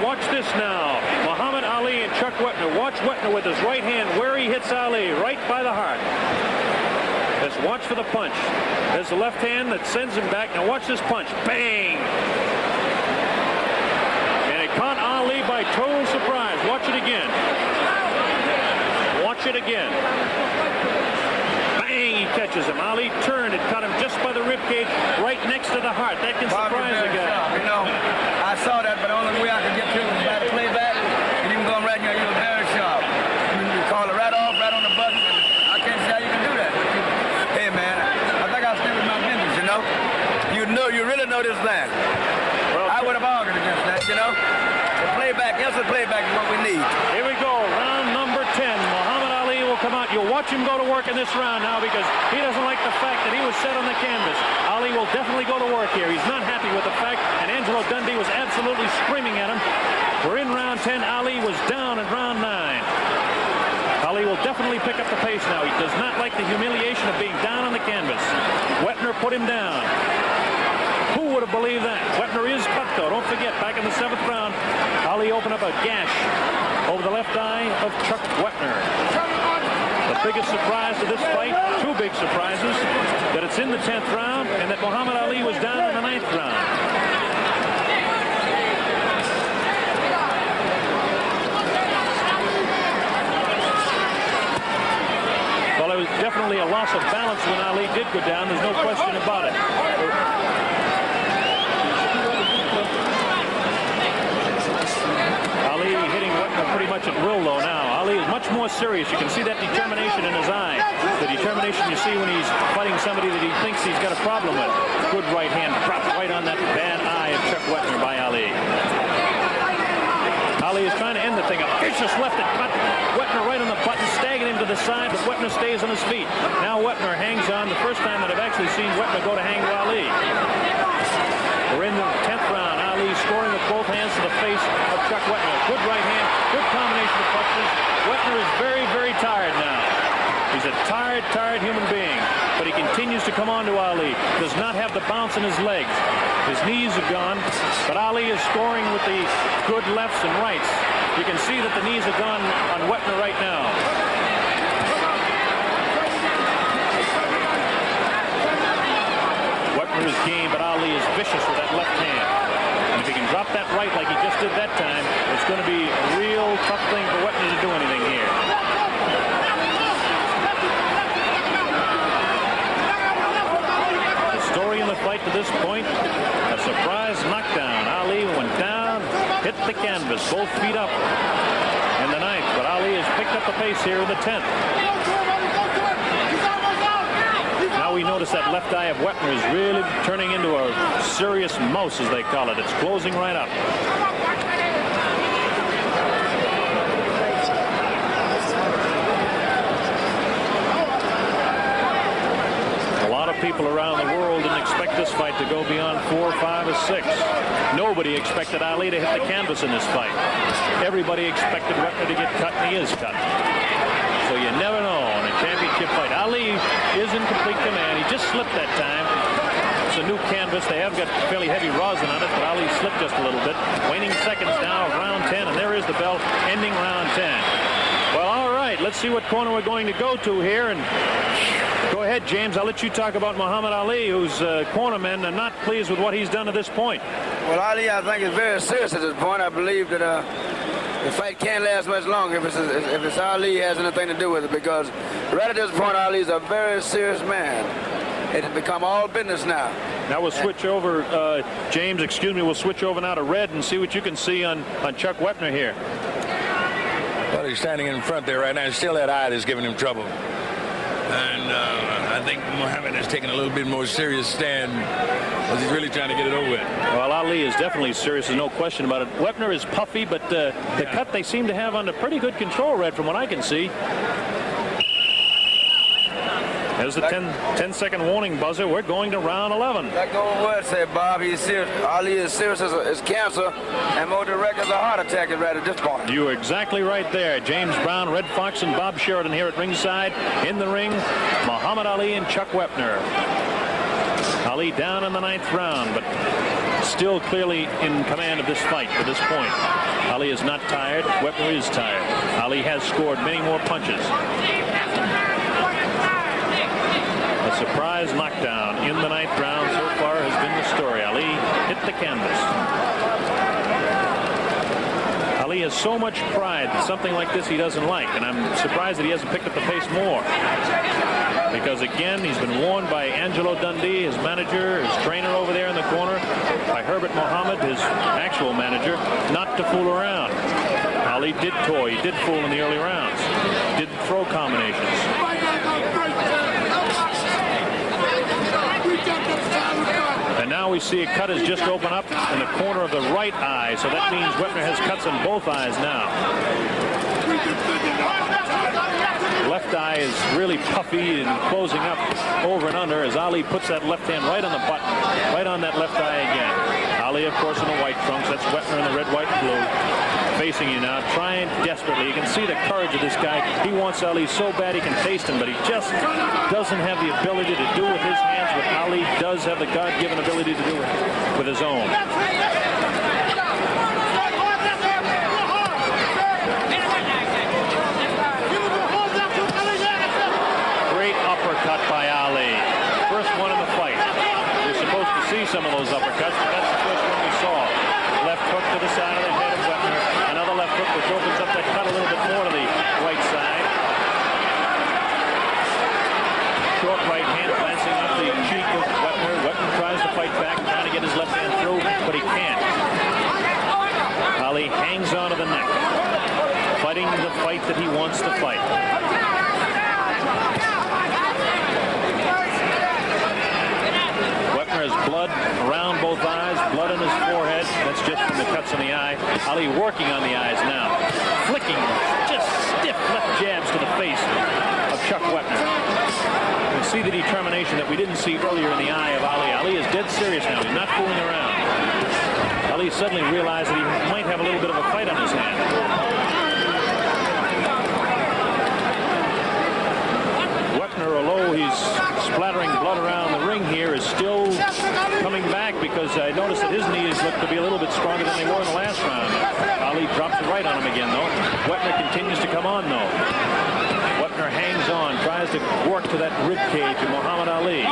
A: watch this now. Muhammad Ali and Chuck Wepner. Watch Wepner with his right hand where he hits Ali, right by the heart. Just watch for the punch. There's the left hand that sends him back. Now watch this punch. Bang! And it caught Ali by total surprise. Watch it again. Watch it again. Bang! He catches him. Ali turned. It caught him just by the rib cage, right next to the heart. That can surprise a guy.
C: You know, I saw that, but the only way I could get to it was by the playback. And you can go right here. You were very sharp. You call it right off, right on the button. I can't see how you can do that. Hey, man, I think I'll stick with my business, you know? You really know this thing. Well, I would have argued against that, you know? The playback, instant playback is what we need.
A: Here we go, round number 10. Muhammad Ali will come out. You'll watch him go to work in this round now because he doesn't like the fact that he was set on the canvas. Ali will definitely go to work here. He's not happy with the fact, and Angelo Dundee was absolutely screaming at him. We're in round 10. Ali was down in round 9. Ali will definitely pick up the pace now. He does not like the humiliation of being down on the canvas. Wepner put him down. Who would have believed that? Wepner is cut, though. Don't forget, back in the 7th round, Ali opened up a gash over the left eye of Chuck Wepner. The biggest surprise to this fight, two big surprises, that it's in the 10th round and that Muhammad Ali was down in the 9th round. Well, it was definitely a loss of balance when Ali did go down. There's no question about it. Ali hitting Wepner pretty much at will, though, now. Ali is much more serious. You can see that determination in his eye. The determination you see when he's fighting somebody that he thinks he's got a problem with. Good right hand dropped right on that bad eye of Chuck Wepner by Ali. Ali is trying to end the thing. A vicious left that cut Wepner right on the button, staggering him to the side, but Wepner stays on his feet. Now Wepner hangs on. The first time that I've actually seen Wepner go to hang to Ali. We're in the 10th round. Ali scoring with both hands to the face of Chuck Wepner. Good right hand, good combination of punches. Wepner is very, very tired now. He's a tired human being, but he continues to come on to Ali. Does not have the bounce in his legs. His knees are gone, but Ali is scoring with the good lefts and rights. You can see that the knees are gone on Wepner right now. Wepner is game, but Ali is vicious with that left hand. And if he can drop that right like he just did that time, it's going to be a real tough thing for Wepner to do anything here. The story in the fight to this point, a surprise knockdown. Ali went down, hit the canvas, both feet up in the 9th, but Ali has picked up the pace here in the 10th. Now we notice that left eye of Wepner is really turning into a serious mouse, as they call it. It's closing right up. A lot of people around the world didn't expect this fight to go beyond 4, 5, or 6. Nobody expected Ali to hit the canvas in this fight. Everybody expected Wepner to get cut, and he is cut. So you never know in a championship fight. Ali is in complete command. He just slipped that time. It's a new canvas. They have got fairly heavy rosin on it, but Ali slipped just a little bit. Waning seconds now of round 10, and there is the bell ending round 10. Well, all right. Let's see what corner we're going to go to here. And go ahead, James. I'll let you talk about Muhammad Ali, whose cornermen are not pleased with what he's done to this point.
C: Well, Ali, I think, is very serious at this point. I believe that the fight can't last much longer if it's Ali has anything to do with it, because right at this point, Ali is a very serious man. It has become all business now.
A: Now we'll switch over, James, excuse me, we'll switch over now to red and see what you can see on Chuck Wepner here.
B: Well, he's standing in front there right now. It's still that eye that's giving him trouble. And I think Muhammad has taken a little bit more serious stand as he's really trying to get it over with.
A: Well, Ali is definitely serious. There's no question about it. Wepner is puffy, but the cut they seem to have under pretty good control, Red, from what I can see. There's the 10-second warning buzzer. We're going to round 11.
C: Like the old word said, Bob, he's serious. Ali is serious as cancer, and more direct as a heart attack right at this point.
A: You are exactly right there. James Brown, Red Fox, and Bob Sheridan here at ringside. In the ring, Muhammad Ali and Chuck Wepner. Ali down in the 9th round, but still clearly in command of this fight to this point. Ali is not tired. Wepner is tired. Ali has scored many more punches. A surprise knockdown in the 9th round so far has been the story. Ali hit the canvas. Ali has so much pride that something like this he doesn't like, and I'm surprised that he hasn't picked up the pace more. Because again, he's been warned by Angelo Dundee, his manager, his trainer over there in the corner, by Herbert Mohammed, his actual manager, not to fool around. Ali did toy, he did fool in the early rounds, did throw combinations. And now we see a cut has just opened up in the corner of the right eye, so that means Wepner has cuts in both eyes now. Left eye is really puffy and closing up over and under as Ali puts that left hand right on the button, right on that left eye again. Ali, of course, in the white trunks. That's Wepner in the red, white, and blue. Facing you now, trying desperately. You can see the courage of this guy. He wants Ali so bad he can taste him, but he just doesn't have the ability to do with his hands what Ali does have the God-given ability to do with his own. Uppercut by Ali. First one in the fight. We're supposed to see some of those uppercuts, but that's the first one we saw. Left hook to the side of the head of Wepner. Another left hook which opens up that cut a little bit more to the right side. Short right hand glancing up the cheek of Wepner. Wepner tries to fight back, trying to get his left hand through, but he can't. Ali hangs on to the neck, fighting the fight that he wants to fight. Has blood around both eyes, blood on his forehead. That's just from the cuts in the eye. Ali working on the eyes now. Flicking just stiff left jabs to the face of Chuck Wepner. You see the determination that we didn't see earlier in the eye of Ali. Ali is dead serious now. He's not fooling around. Ali suddenly realized that he might have a little bit of a fight on his hand. Wepner, although he's splattering blood around the ring here, is still coming back because I noticed that his knees look to be a little bit stronger than they were in the last round. Ali drops the right on him again, though. Wepner continues to come on, though. Wepner hangs on, tries to work to that rib cage of Muhammad Ali.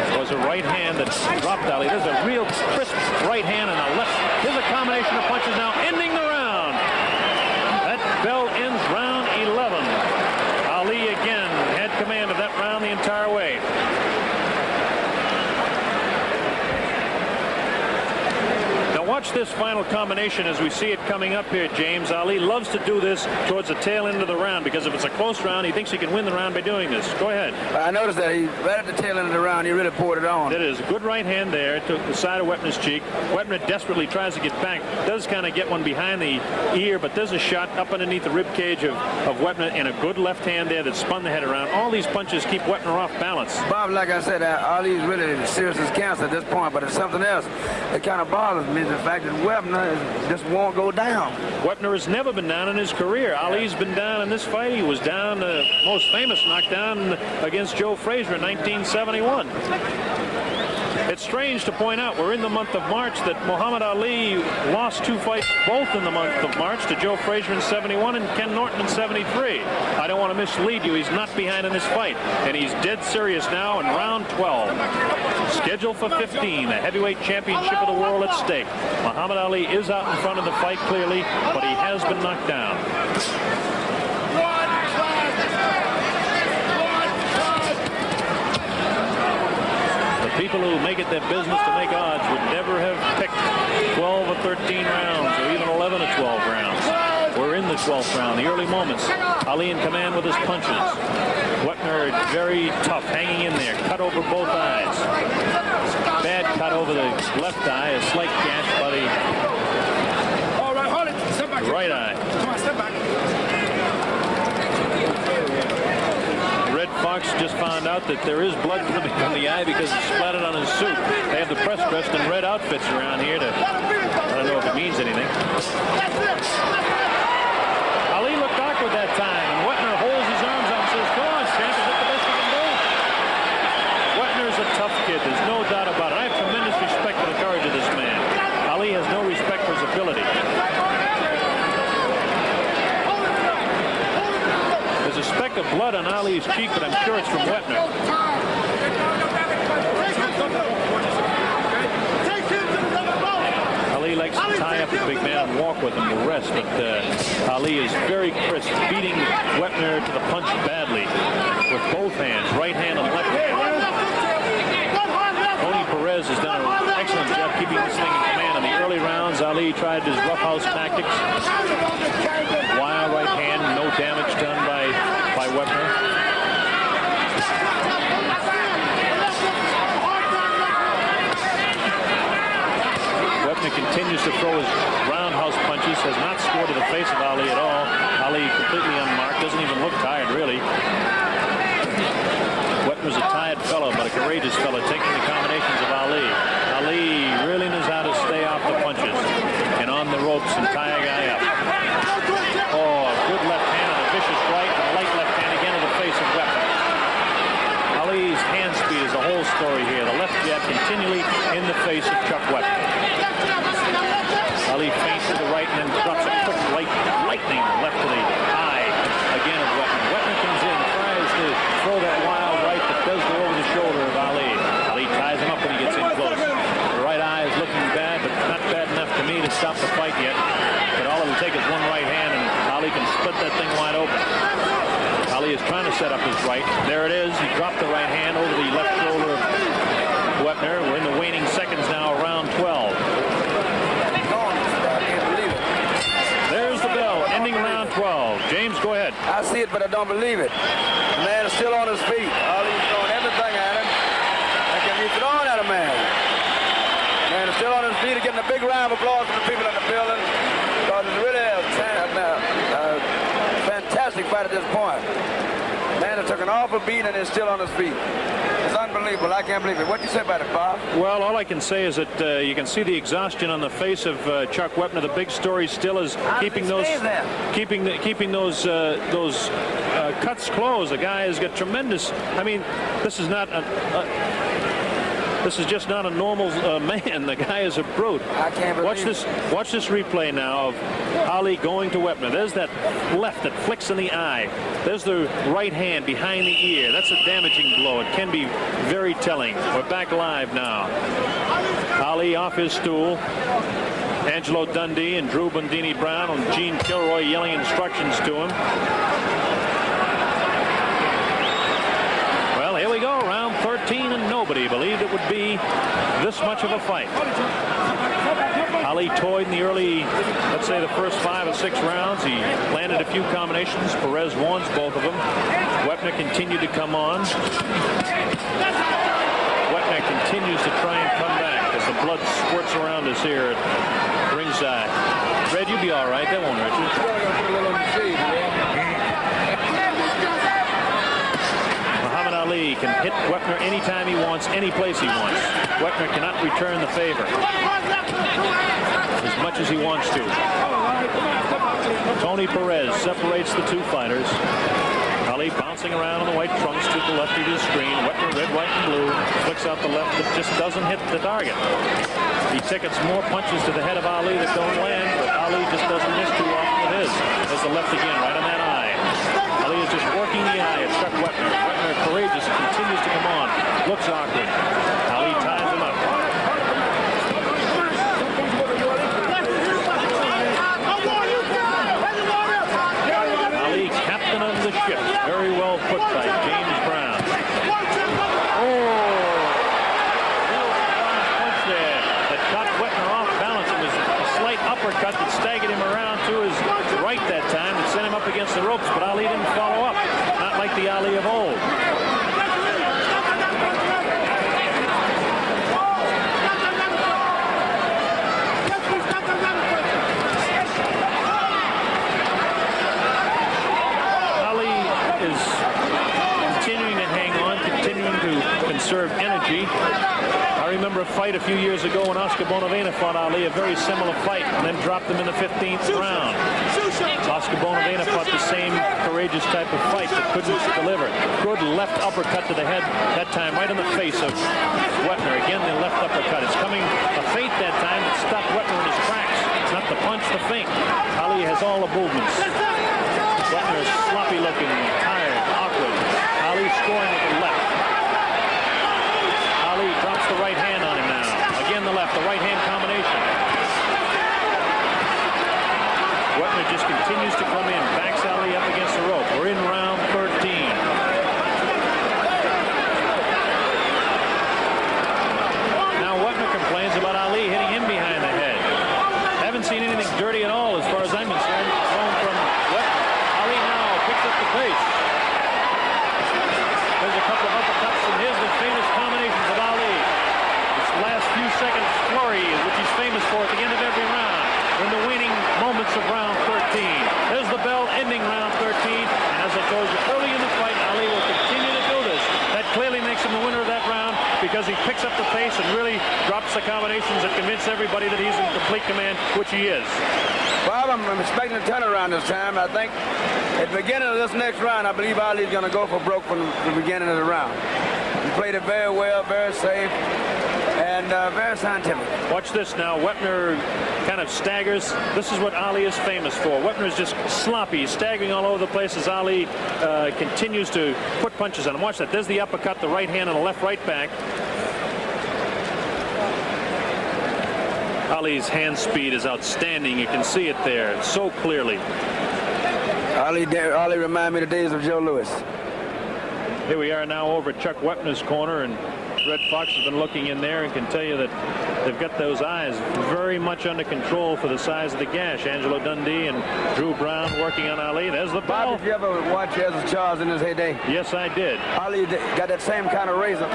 A: It was a right hand that dropped Ali. There's a real crisp right hand and a left. Here's a combination of punches now, ending the round. That bell ends round 11. Ali again had command of that round the entire way. Now watch this final combination as we see it coming up here, James. Ali loves to do this towards the tail end of the round because if it's a close round, he thinks he can win the round by doing this. Go ahead.
C: I noticed that he right at the tail end of the round, he really poured it on.
A: That is a good right hand there to the side of Wepner's cheek. Wepner desperately tries to get back. Does kind of get one behind the ear, but there's a shot up underneath the rib cage of Wepner and a good left hand there that spun the head around. All these punches keep Wepner off balance.
C: Bob, like I said, Ali is really serious as cancer at this point, but it's something else that kind of bothers me, the fact that Wepner just won't go down.
A: Wepner has never been down in his career. Ali's been down in this fight. He was down, the most famous knockdown against Joe Frazier in 1971. It's strange to point out we're in the month of March that Muhammad Ali lost two fights both in the month of March to Joe Frazier in 71 and Ken Norton in 73. I don't want to mislead you. He's not behind in this fight, and he's dead serious now in round 12. Scheduled for 15, the heavyweight championship of the world at stake. Muhammad Ali is out in front of the fight clearly, but he has been knocked down. People who make it their business to make odds would never have picked 12 or 13 rounds or even 11 or 12 rounds. We're in the 12th round, the early moments. Ali in command with his punches. Wepner very tough, hanging in there, cut over both eyes. Bad cut over the left eye, a slight gash by the right eye.
D: Come on, step back.
A: Fox just found out that there is blood coming from the eye because it's splattered on his suit. They have the press dressed in red outfits around here to, I don't know if it means anything. Ali looked awkward that time, and Wepner holds his arms out and says, "Go on, champ, is that the best you can do?" Wepner's a tough kid, there's no doubt about it. I have tremendous blood on Ali's cheek, but I'm sure it's from Wepner. Ali likes to tie up the big man and walk with him to rest, but Ali is very crisp, beating Wepner to the punch badly with both hands, right hand and left hand. Tony Perez has done an excellent job keeping this thing in command. In the early rounds, Ali tried his roughhouse tactics. Wild right hand, no damage done by Wepner. Wepner continues to throw his roundhouse punches, has not scored to the face of Ali at all. Ali completely unmarked, doesn't even look tired, really. Wepner's a tired fellow, but a courageous fellow, taking the combinations of Ali. Ali really knows how to stay off the punches and on the ropes and tie a guy up. Oh, a good left hand and a vicious right, and a light left hand again to the face of Wepner. Ali's hand speed is the whole story here. The left jab continually in the face of Chuck Wepner. Ali feints to the right and then drops a quick lightning left to the eye again of Wepner. Wepner comes in, tries to throw that wild right that does go over the shoulder of Ali. Ali ties him up when he gets in close. The right eye is looking bad, but not bad enough to me to stop the fight yet. But all it will take is one right hand, and Ali can split that thing wide open. Ali is trying to set up his right. There it is. He dropped the right hand over the left shoulder of Wepner. We're in the waning seconds now, round 12. There's the bell, ending round 12. James, go ahead.
C: I see it, but I don't believe it. The man is still on his feet. Ali's throwing everything at him. That can be thrown at a man. The man is still on his feet, getting a big round of applause from the people in the building. Because it's really a fantastic fight at this point. The man has took an awful beat and is still on his feet. It's unbelievable. I can't believe it. What do you say about it, Bob?
A: Well, all I can say is that you can see the exhaustion on the face of Chuck Wepner. The big story still is keeping those cuts closed. The guy has got tremendous. I mean, this is not this is just not a normal man. The guy is a brute.
C: I can't believe it.
A: Watch this replay now of Ali going to Wepner. There's that left that flicks in the eye. There's the right hand behind the ear. That's a damaging blow. It can be very telling. We're back live now. Ali off his stool. Angelo Dundee and Drew Bundini Brown and Gene Kilroy yelling instructions to him. Well, here we go. Round 13, and nobody believed it would be this much of a fight. Ali toyed in the early, let's say the first 5 or 6 rounds. He landed a few combinations. Perez won both of them. Wepner continued to come on. Wepner continues to try and come back as the blood squirts around us here at ringside. Red, you'll be all right. That won't hurt you. Muhammad Ali can hit Wepner anytime he wants, any place he wants. Wepner cannot return the favor as much as he wants to. Tony Perez separates the two fighters. Ali bouncing around on the white trunks to the left of his screen. Wepner, red, white, and blue. Flicks out the left that just doesn't hit the target. He tickets more punches to the head of Ali that don't land, but Ali just doesn't miss too often with his. There's the left again, right on that eye. Ali is just working the eye of Chuck Wepner. Wepner, courageous, continues to come on. Looks awkward. Ali ties him up. Ali, captain of the ship. Very well put by James Brown. Oh! Punch there that caught Wepner off balance. It was a slight uppercut that staggered him around to his right that time and sent him up against the ropes, but Ali didn't follow up. Not like the Ali of old. Conserve energy. I remember a fight a few years ago when Oscar Bonavena fought Ali, a very similar fight, and then dropped him in the 15th round. Oscar Bonavena fought the same courageous type of fight, but couldn't deliver. Good left uppercut to the head, that time right in the face of Wepner. Again, the left uppercut. It's coming a feint that time that stopped Wepner in his tracks. Not the punch, the feint. Ali has all the movements. Wepner is sloppy looking, tired, awkward. and here's the famous combinations of Ali. This last few seconds flurry, which he's famous for at the end of every round, in the waning moments of round 13. There's the bell ending round 13, and as it goes early in the fight, Ali will continue to do this. That clearly makes him the winner of that round because he picks up the pace and really drops the combinations that convince everybody that he's in complete command, which he is.
C: Bob, I'm expecting a turnaround this time. I think at the beginning of this next round, I believe Ali's going to go for broke from the beginning of the round. He played it very well, very safe, and very scientific.
A: Watch this now. Wepner kind of staggers. This is what Ali is famous for. Wepner is just sloppy, staggering all over the place as Ali continues to put punches on him. Watch that. There's the uppercut, the right hand, and the left right back. Ali's hand speed is outstanding. You can see it there so clearly.
C: Ali reminded me of the days of Joe Louis.
A: Here we are now over at Chuck Wepner's corner, and Red Fox has been looking in there and can tell you that they've got those eyes very much under control for the size of the gash. Angelo Dundee and Drew Brown working on Ali. There's the ball.
C: Bob, did you ever watch Ezra Charles in his heyday?
A: Yes, I did.
C: Ali got that same kind of razor.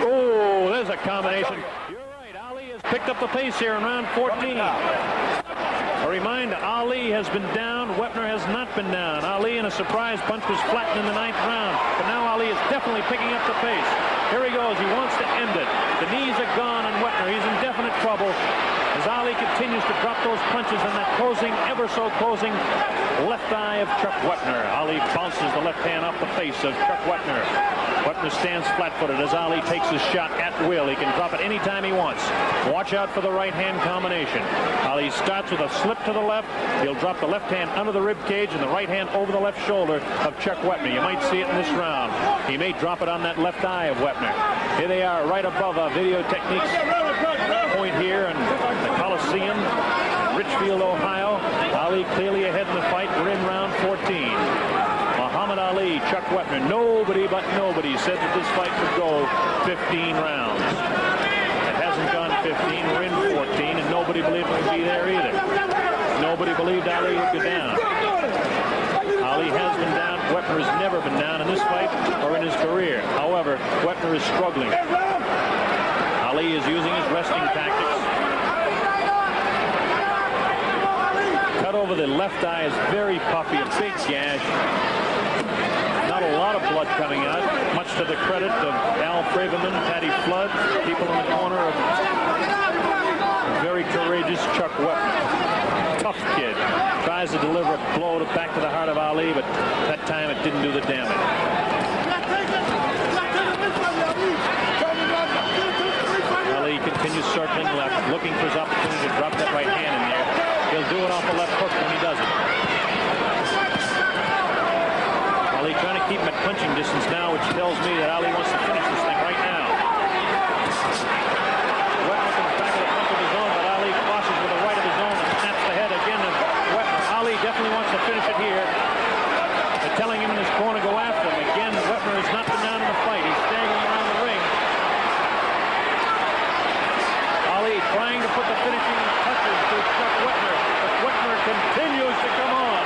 A: Oh, there's a combination. You're right. Ali has picked up the pace here in round 14. A reminder, Ali has been down. Wepner has not been down. Ali in a surprise punch was flattened in the 9th round. But now Ali is definitely picking up the pace. Here he goes. He wants to end it. The knees are gone on Wepner. He's in definite trouble as Ali continues to drop those punches in that closing, ever so closing left eye of Chuck Wepner. Ali bounces the left hand off the face of Chuck Wepner. Wepner stands flat-footed as Ali takes his shot at will. He can drop it anytime he wants. Watch out for the right hand combination. Ali starts with a slip to the left. He'll drop the left hand under the rib cage and the right hand over the left shoulder of Chuck Wepner. You might see it in this round. He may drop it on that left eye of Wepner. Here they are right above a video techniques point here in the Coliseum, Richfield, Ohio. Ali clearly ahead in the fight. We're in round 14. Muhammad Ali, Chuck Wepner. Nobody but nobody said that this fight would go 15 rounds. It hasn't gone 15. We're in 14, and nobody believed it would be there either. Nobody believed Ali would go down. Ali has been down. Wepner has never been down in this fight or in his career. However, Wepner is struggling. Ali is using his resting tactics. Cut over the left eye is very puffy, a big gash. Not a lot of blood coming out, much to the credit of Al Braverman, Patty Flood, people in the corner of very courageous Chuck Wepner. Tough kid. Tries to deliver a blow back to the heart of Ali, but that time it didn't do the damage. Ali continues circling left, looking for his opportunity to drop that right hand in there. He'll do it off the left hook when he does it. Ali trying to keep him at punching distance now, which tells me that Ali wants to finish this thing right now. Wepner comes back with a punch of his own, but Ali crosses with the right of his own and snaps the head again of Wepner. Ali definitely wants to finish it here. They're telling him in his corner to go after him. Again, Wepner has not been down in the fight. He's staggering around the ring. Ali trying to put the finishing touches to Chuck Wepner, but Wepner continues to come on.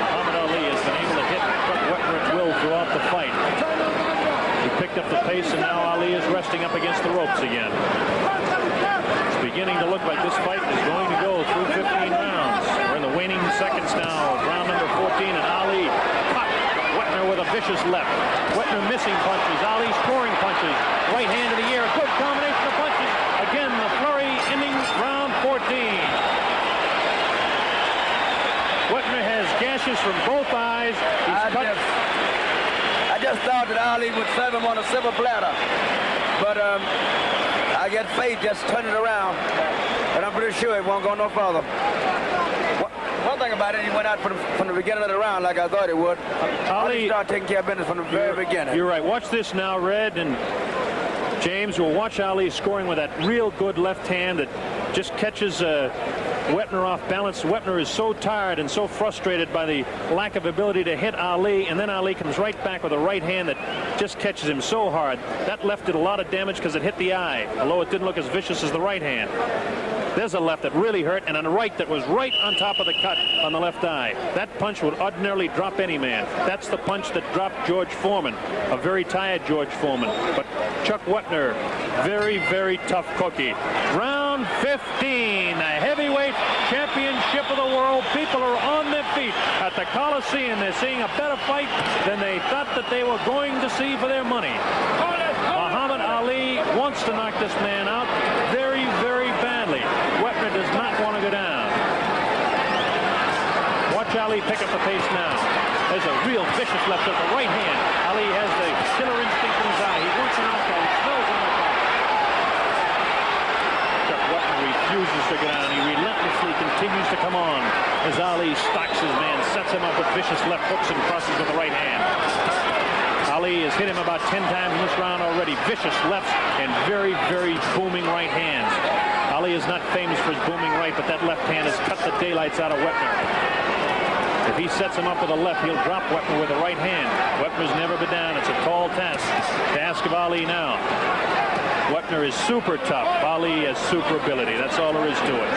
A: Muhammad Ali has been able to hit Chuck Wepner at will throughout the fight. He picked up the pace, and now Ali is resting up against the ropes again. It's beginning to look like this fight is going to go through 15 rounds. We're in the waning seconds now of round number 14, and Ali caught Wepner with a vicious left. Wepner missing punches, Ali scoring punches. Right hand to the air, a good combination of punches. Again, the flurry ending round 14. Wepner has gashes from both eyes.
C: I just thought that Ali would serve him on a silver platter, but I get faith just turn it around, and I'm pretty sure it won't go no further. One thing about it, he went out from the beginning of the round like I thought it would. Ali started taking care of business from the very beginning.
A: You're right. Watch this now, Red and James. We'll watch Ali scoring with that real good left hand that just catches Wepner off balance. Wepner is so tired and so frustrated by the lack of ability to hit Ali, and then Ali comes right back with a right hand that just catches him so hard. That left did a lot of damage because it hit the eye, although it didn't look as vicious as the right hand. There's a left that really hurt, and a right that was right on top of the cut on the left eye. That punch would ordinarily drop any man. That's the punch that dropped George Foreman, a very tired George Foreman. But Chuck Wepner, very, very tough cookie. Round 15, the heavyweight championship of the world. People are on their feet at the Coliseum. They're seeing a better fight than they thought that they were going to see for their money. Muhammad Ali wants to knock this man out very, very badly. Wepner does not want to go down. Watch Ali pick up the pace now. There's a real vicious left with the right hand. Ali has the killer instinct in his eye. He wants a knockout. He smells a knockout. Chuck Wepner refuses to go down. He relentlessly continues to come on as Ali stalks his man, sets him up with vicious left hooks and crosses with the right hand. Ali has hit him about 10 times in this round already. Vicious lefts and very, very booming right hands. Ali is not famous for his booming right, but that left hand has cut the daylights out of Wepner. If he sets him up with a left, he'll drop Wepner with the right hand. Wepner's never been down. It's a tall task to ask of Ali now. Wepner is super tough. Ali has super ability. That's all there is to it.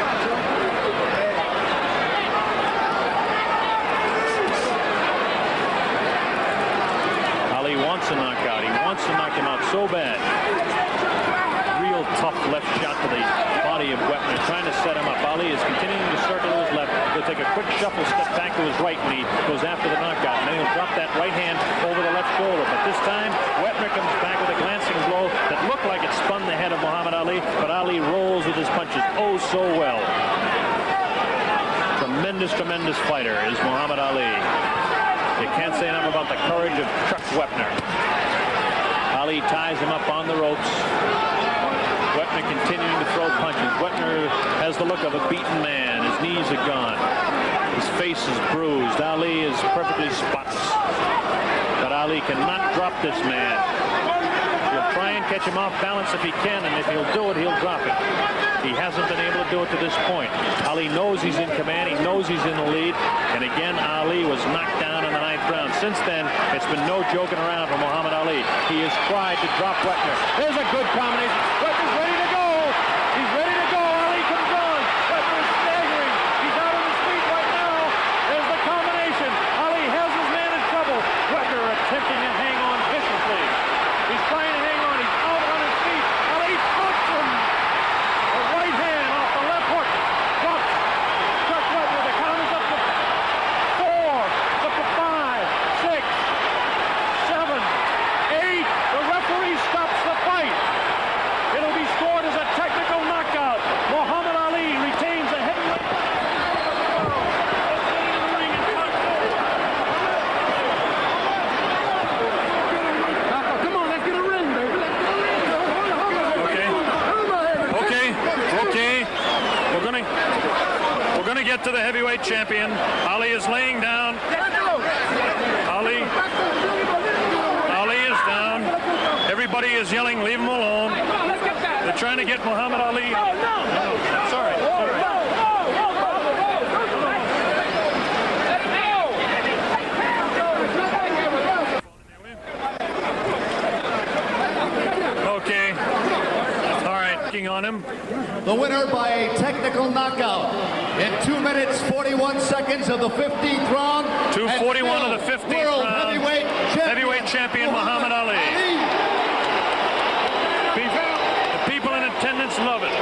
A: Ali wants a knockout. He wants to knock him out so bad. Real tough left shot to the body of Wepner, trying to set him up. Ali is continuing to circle to his left. He'll take a quick shuffle step back to his right when he goes after the knockout. And then he'll drop that right hand over the left shoulder. But this time, Wepner comes back with a glancing blow that looked like it spun the head of Muhammad Ali. But Ali rolls with his punches oh so well. Tremendous, tremendous fighter is Muhammad Ali. You can't say enough about the courage of Chuck Wepner. Ali ties him up on the ropes. Wepner continuing to throw punches. Wepner has the look of a beaten man. His knees are gone. His face is bruised. Ali is perfectly spotless. But Ali cannot drop this man. He'll try and catch him off balance if he can, and if he'll do it, he'll drop it. He hasn't been able to do it to this point. Ali knows he's in command. He knows he's in the lead. And again, Ali was knocked down in the 9th round. Since then, it's been no joking around for Muhammad Ali. He has tried to drop Wepner. There's a good combination. Wepner's ready to go. He's ready to go. Ali comes on. Wepner is staggering. He's out on his feet right now. There's the combination. Ali has his man in trouble. Wepner attempting to hang on viciously. He's trying to hang on. He's out on his feet. Ali puts him. A right hand off the left hook. Drops. Chuck Wepner. The count is up to 4. Up to 5, 6, 7, 8. The referee stops the fight. It'll be scored as a technical knockout. Muhammad Ali retains the heavyweight. Come on, let's get a ring, baby. Okay. We're gonna get to the heavyweight champion. Ali is laying down. Ali is down. Everybody is yelling, leave him alone. They're trying to get Muhammad Ali. No. Sorry. Okay. All right. On him.
D: The winner by a technical knockout in 2 minutes 41 seconds of the 15th round.
A: 2:41 of the 15th
D: world
A: round. Heavyweight champion Muhammad Ali. The people in attendance love it.